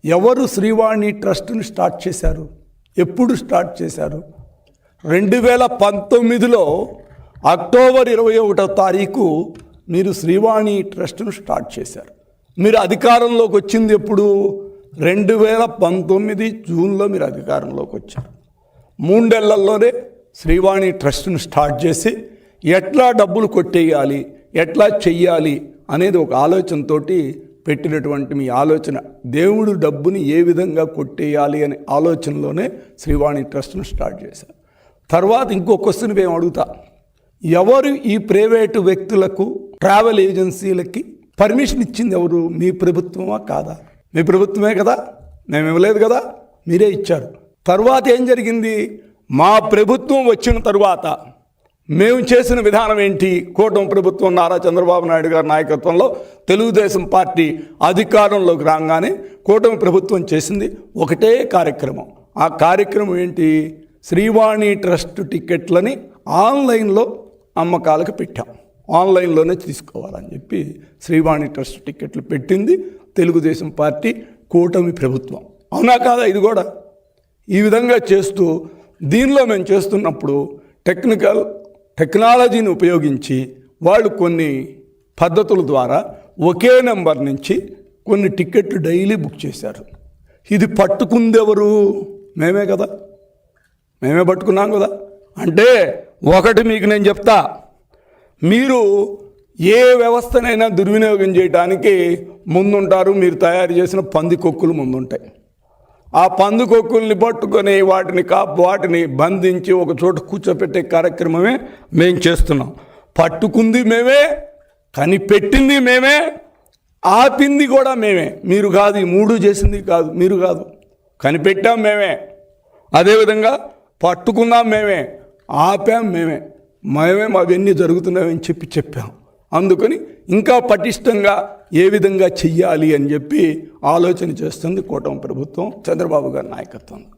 ఎవరు శ్రీవాణి ట్రస్ట్ని స్టార్ట్ చేశారు? ఎప్పుడు స్టార్ట్ చేశారు? 2019లో అక్టోబర్ 21వ తారీఖు మీరు శ్రీవాణి ట్రస్ట్ను స్టార్ట్ చేశారు. మీరు అధికారంలోకి వచ్చింది ఎప్పుడు? 2019 జూన్లో మీరు అధికారంలోకి వచ్చారు. 3 నెలల్లోనే శ్రీవాణి ట్రస్ట్ను స్టార్ట్ చేసి ఎట్లా డబ్బులు కొట్టేయాలి, ఎట్లా చెయ్యాలి అనేది ఒక ఆలోచనతోటి పెట్టినటువంటి మీ ఆలోచన, దేవుడు డబ్బుని ఏ విధంగా కొట్టేయాలి అనే ఆలోచనలోనే శ్రీవాణి ట్రస్ట్ను స్టార్ట్ చేశారు. తర్వాత ఇంకో క్వశ్చన్ మేము అడుగుతా, ఎవరు ఈ ప్రైవేటు వ్యక్తులకు ట్రావెల్ ఏజెన్సీలకి పర్మిషన్ ఇచ్చింది? ఎవరు? మీ ప్రభుత్వమా కాదా? మీ ప్రభుత్వమే కదా, మేము ఇవ్వలేదు కదా, మీరే ఇచ్చారు. తర్వాత ఏం జరిగింది? మా ప్రభుత్వం వచ్చిన తరువాత మేము చేసిన విధానం ఏంటి? కూటమి ప్రభుత్వం నారా చంద్రబాబు నాయుడు గారి నాయకత్వంలో తెలుగుదేశం పార్టీ అధికారంలోకి రాగానే కూటమి ప్రభుత్వం చేసింది ఒకటే కార్యక్రమం. ఆ కార్యక్రమం ఏంటి? శ్రీవాణి ట్రస్ట్ టికెట్లని ఆన్లైన్లో అమ్మకాలకు పెట్టాం. ఆన్లైన్లోనే తీసుకోవాలని చెప్పి శ్రీవాణి ట్రస్ట్ టికెట్లు పెట్టింది తెలుగుదేశం పార్టీ కూటమి ప్రభుత్వం. అవునా కాదా? ఇది కూడా ఈ విధంగా చేస్తూ దీనిలో మేము చేస్తున్నప్పుడు టెక్నాలజీని ఉపయోగించి వాళ్ళు కొన్ని పద్ధతుల ద్వారా ఒకే నెంబర్ నుంచి కొన్ని టికెట్లు డైలీ బుక్ చేశారు. ఇది పట్టుకుందెవరు? మేమే కదా, మేమే పట్టుకున్నాం కదా. అంటే ఒకటి మీకు నేను చెప్తా, మీరు ఏ వ్యవస్థనైనా దుర్వినియోగం చేయడానికి ముందుంటారు. మీరు తయారు చేసిన పందికొక్కులు ముందుంటాయి. ఆ పందికొక్కుల్ని పట్టుకొని వాటిని బంధించి ఒక చోట కూర్చోపెట్టే కార్యక్రమమే మేము చేస్తున్నాం. పట్టుకుంది మేమే, కనిపెట్టింది మేమే, ఆపింది కూడా మేమే. మీరు కాదు, ఈ 3 చేసింది కాదు, మీరు కాదు. కనిపెట్టాం మేమే, అదేవిధంగా పట్టుకున్నాం మేమే, ఆపాం మేమే. అవన్నీ జరుగుతున్నాయని చెప్పాం. అందుకని ఇంకా పటిష్టంగా ఏ విధంగా చెయ్యాలి అని చెప్పి ఆలోచన చేస్తుంది కూటమి ప్రభుత్వం, చంద్రబాబు గారి నాయకత్వంలో.